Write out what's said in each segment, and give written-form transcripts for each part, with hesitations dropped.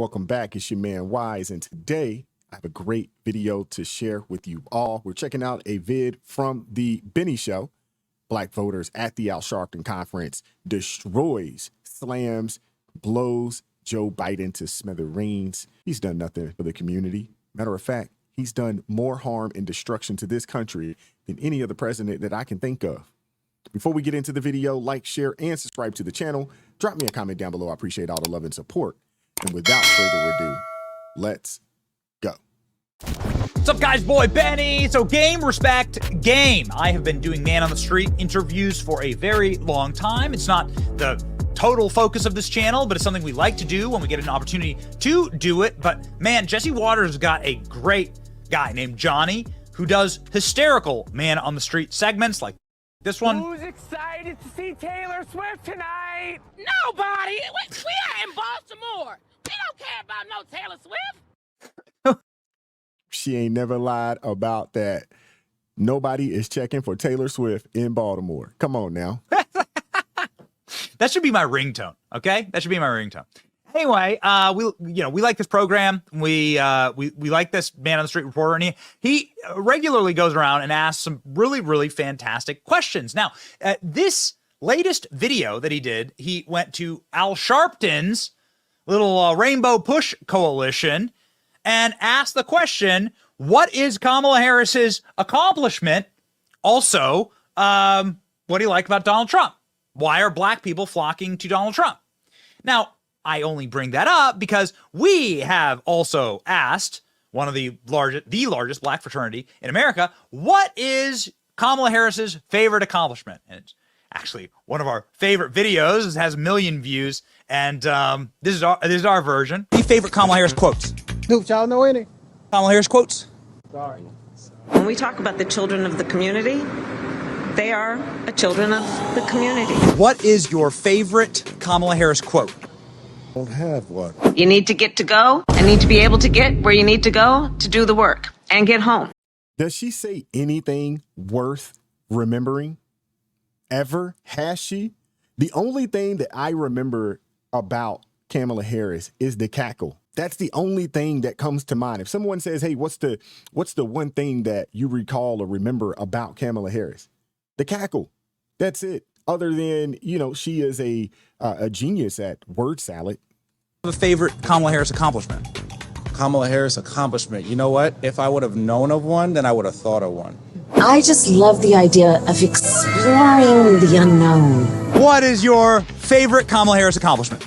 welcome back. It's your man Wise, and today I have a great video to share with you all. We're checking out a vid from the Benny Show. Black voters at the Al Sharpton conference destroys, slams, blows Joe Biden to smithereens. He's done nothing for the community. Matter of fact, he's done more harm and destruction to this country than any other president that I can think of. Before we get into the video, like, share, and subscribe to the channel. Drop me a comment down below. I appreciate all the love and support. And without further ado, let's go. What's up, guys? Boy Benny. So game, respect, game. I have been doing man on the street interviews for a very long time. It's not the total focus of this channel, but it's something we like to do when we get an opportunity to do it. But man, Jesse Waters has got a great guy named Johnny who does hysterical man on the street segments like this one. Who's excited to see Taylor Swift tonight? Nobody. We are in Baltimore. We don't care about no Taylor Swift. She ain't never lied about that. Nobody is checking for Taylor Swift in Baltimore. Come on now. That should be my ringtone, okay? That should be my ringtone. Anyway, we like this program. We like this man on the street reporter, and he regularly goes around and asks some really fantastic questions. Now, this latest video that he did, he went to Al Sharpton's little Rainbow Push Coalition and asked the question, what is Kamala Harris's accomplishment? Also, what do you like about Donald Trump? Why are black people flocking to Donald Trump? Now, I only bring that up because we have also asked one of the largest black fraternity in America, what is Kamala Harris's favorite accomplishment? And it's actually one of our favorite videos. It has 1 million views, and this is our version. Any favorite Kamala Harris quotes? Do y'all know any? Kamala Harris quotes? Sorry. When we talk about the children of the community, they are the children of the community. What is your favorite Kamala Harris quote? Don't have one. You need to get to go and need to be able to get where you need to go to do the work and get home. Does she say anything worth remembering? Ever? Has she? The only thing that I remember about Kamala Harris is the cackle. That's the only thing that comes to mind. If someone says, hey, what's the one thing that you recall or remember about Kamala Harris? The cackle. That's it. Other than, she is a genius at word salad. A favorite Kamala Harris accomplishment? Kamala Harris accomplishment. You know what? If I would have known of one, then I would have thought of one. I just love the idea of exploring the unknown. What is your favorite Kamala Harris accomplishment?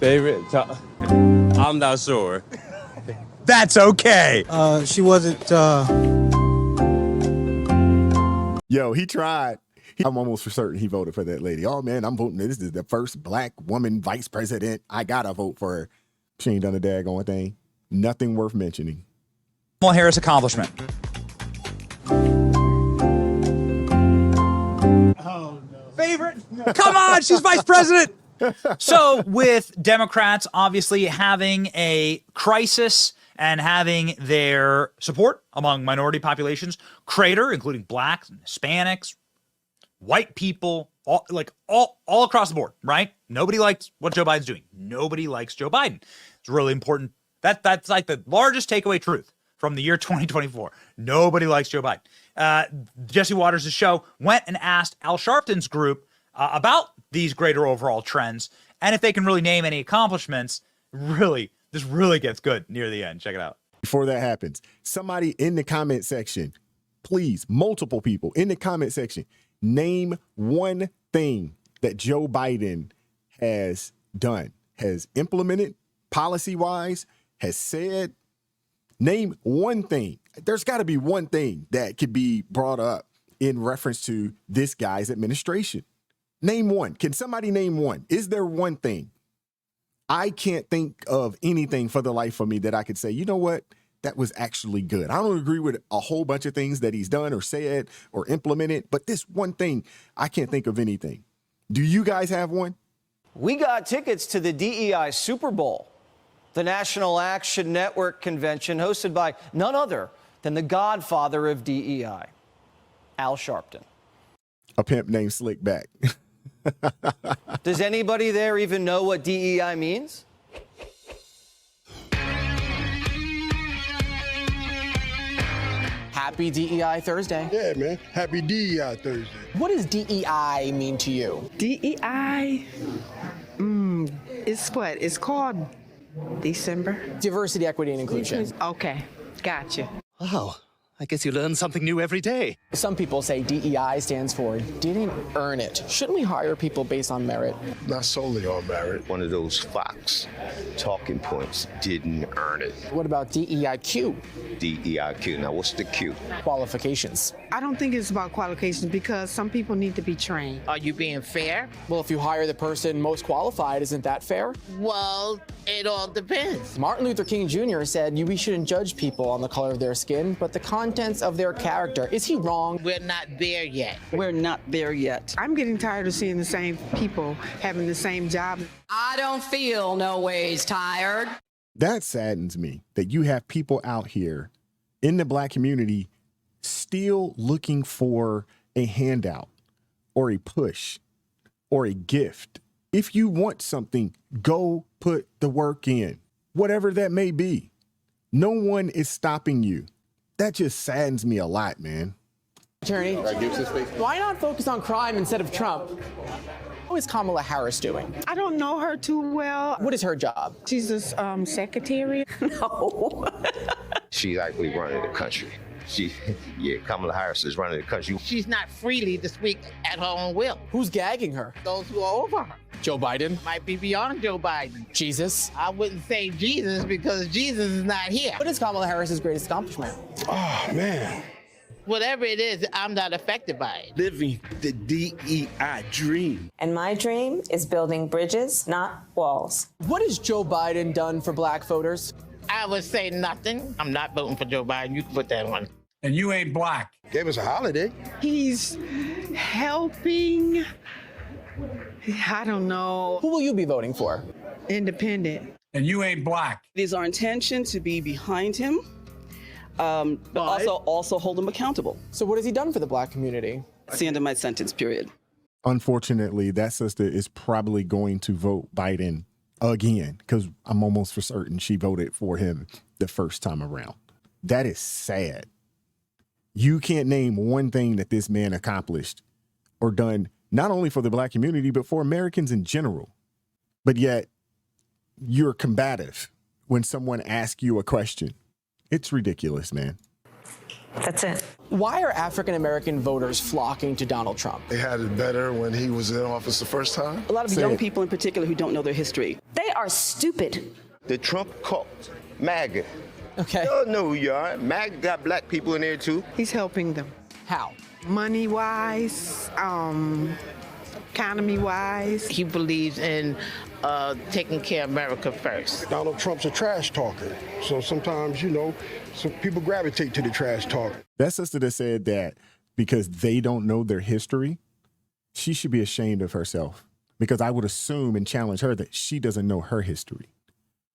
I'm not sure. That's okay. She wasn't, Yo, he tried. I'm almost for certain he voted for that lady. Oh, man, I'm voting. This is the first black woman vice president. I got to vote for her. She ain't done a daggone thing. Nothing worth mentioning. Kamala Harris accomplishment. oh no. Favorite? Come on, she's vice president. So with Democrats obviously having a crisis and having their support among minority populations crater, including blacks and Hispanics, white people, all across the board, right? Nobody likes what Joe Biden's doing. Nobody likes Joe Biden. It's really important. That's like the largest takeaway truth from the year 2024. Nobody likes Joe Biden. Jesse Waters' show went and asked Al Sharpton's group about these greater overall trends, and if they can really name any accomplishments. This really gets good near the end. Check it out. Before that happens, somebody in the comment section, please, multiple people in the comment section, name one thing that Joe Biden has done, has implemented policy-wise, has said. Name one thing. There's got to be one thing that could be brought up in reference to this guy's administration. Name one. Can somebody name one? Is there one thing? I can't think of anything for the life of me that I could say, you know what? That was actually good. I don't agree with a whole bunch of things that he's done or said or implemented, but this one thing, I can't think of anything. Do you guys have one? We got tickets to the DEI Super Bowl, the National Action Network convention hosted by none other than the godfather of DEI, Al Sharpton. A pimp named Slickback. Does anybody there even know what DEI means? Happy DEI Thursday. Yeah, man. Happy DEI Thursday. What does DEI mean to you? DEI? It's what? It's called December. Diversity, equity, and inclusion. Okay, gotcha. Wow, I guess you learn something new every day. Some people say DEI stands for didn't earn it. Shouldn't we hire people based on merit? Not solely on merit. One of those Fox talking points, didn't earn it. What about DEIQ? DEIQ, now what's the Q? Qualifications. I don't think it's about qualifications because some people need to be trained. Are you being fair? Well, if you hire the person most qualified, isn't that fair? Well, it all depends. Martin Luther King Jr. said we shouldn't judge people on the color of their skin, but the contents of their character. Is he wrong? We're not there yet. We're not there yet. I'm getting tired of seeing the same people having the same job. I don't feel no ways tired. That saddens me that you have people out here in the Black community still looking for a handout or a push or a gift. If you want something, go put the work in, whatever that may be. No one is stopping you. That just saddens me a lot, man. Attorney, why not focus on crime instead of Trump? How is Kamala Harris doing? I don't know her too well. What is her job? She's a secretary. No. She's actually running the country. Kamala Harris is running the country. She's not freely to speak at her own will. Who's gagging her? Those who are over her. Joe Biden? Might be beyond Joe Biden. Jesus? I wouldn't say Jesus because Jesus is not here. What is Kamala Harris's greatest accomplishment? Oh, man. Whatever it is, I'm not affected by it. Living the DEI dream. And my dream is building bridges, not walls. What has Joe Biden done for Black voters? I would say nothing. I'm not voting for Joe Biden. You can put that on. And you ain't Black. Gave us a holiday. He's helping, I don't know, Who will you be voting for? independent. And you ain't Black. It is our intention to be behind him, but also hold him accountable. So what has he done for the Black community? That's the end of my sentence, period. Unfortunately, that sister is probably going to vote Biden again because I'm almost for certain she voted for him the first time around. That is sad. You can't name one thing that this man accomplished or done, not only for the Black community, but for Americans in general. But yet you're combative when someone asks you a question. It's ridiculous, man. That's it. Why are African American voters flocking to Donald Trump? They had it better when he was in office the first time. A lot of young people in particular who don't know their history. They are stupid. The Trump cult, MAGA. Okay. You know who you are. MAGA got Black people in there too. He's helping them. How? Money-wise, economy-wise. He believes in taking care of America first. Donald Trump's a trash talker. So sometimes, some people gravitate to the trash talk. That sister that said that because they don't know their history, she should be ashamed of herself because I would assume and challenge her that she doesn't know her history.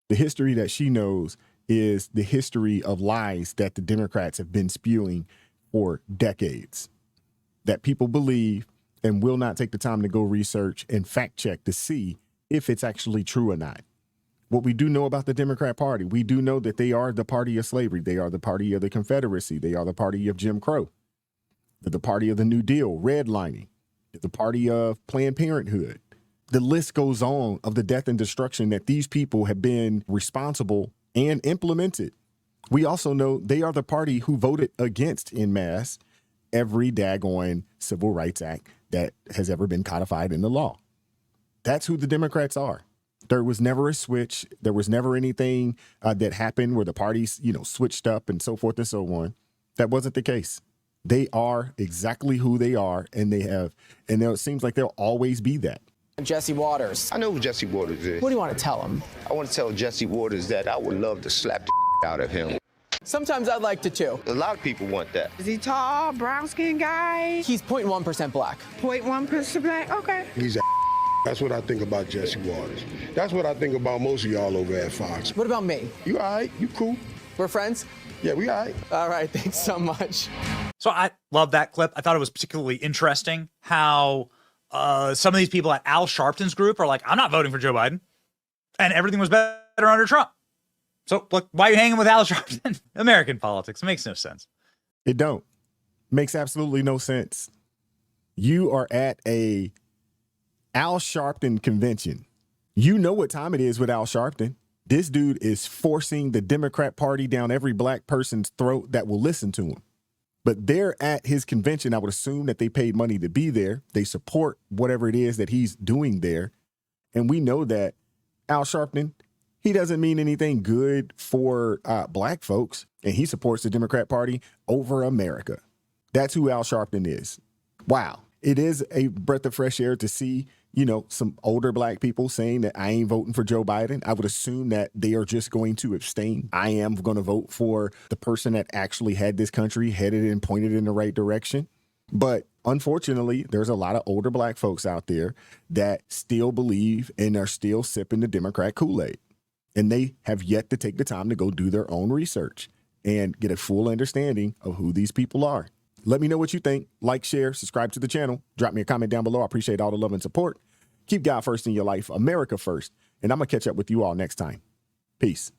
The history that she knows is the history of lies that the Democrats have been spewing for decades, that people believe and will not take the time to go research and fact check to see if it's actually true or not. What we do know about the Democrat Party, we do know that they are the party of slavery. They are the party of the Confederacy. They are the party of Jim Crow. They're the party of the New Deal, redlining. They're the party of Planned Parenthood. The list goes on of the death and destruction that these people have been responsible and implemented. We also know they are the party who voted against en masse every daggone civil rights act that has ever been codified in the law. That's who the Democrats are. There was never a switch. There was never anything that happened where the parties, switched up and so forth and so on. That wasn't the case. They are exactly who they are, and it seems like they'll always be that. Jesse Waters. I know who Jesse Waters is. What do you want to tell him? I want to tell Jesse Waters that I would love to slap the out of him. Sometimes I'd like to too. A lot of people want that. Is he tall, brown-skinned guy? He's 0.1% Black. 0.1% Black? Okay. He's a That's what I think about Jesse Waters. That's what I think about most of y'all over at Fox. What about me? You all right? You cool? We're friends? Yeah, we all right. All right, thanks so much. So I love that clip. I thought it was particularly interesting how some of these people at Al Sharpton's group are like, I'm not voting for Joe Biden. And everything was better under Trump. So look, why are you hanging with Al Sharpton? American politics. It makes no sense. It don't. Makes absolutely no sense. You are at a Al Sharpton convention. You know what time it is with Al Sharpton. This dude is forcing the Democrat Party down every black person's throat that will listen to him. But they're at his convention. I would assume that they paid money to be there. They support whatever it is that he's doing there. And we know that Al Sharpton, he doesn't mean anything good for black folks. And he supports the Democrat Party over America. That's who Al Sharpton is. Wow. It is a breath of fresh air to see, some older black people saying that I ain't voting for Joe Biden. I would assume that they are just going to abstain. I am going to vote for the person that actually had this country headed and pointed in the right direction. But unfortunately, there's a lot of older black folks out there that still believe and are still sipping the Democrat Kool-Aid. And they have yet to take the time to go do their own research and get a full understanding of who these people are. Let me know what you think. Like, share, subscribe to the channel. Drop me a comment down below. I appreciate all the love and support. Keep God first in your life, America first. And I'm going to catch up with you all next time. Peace.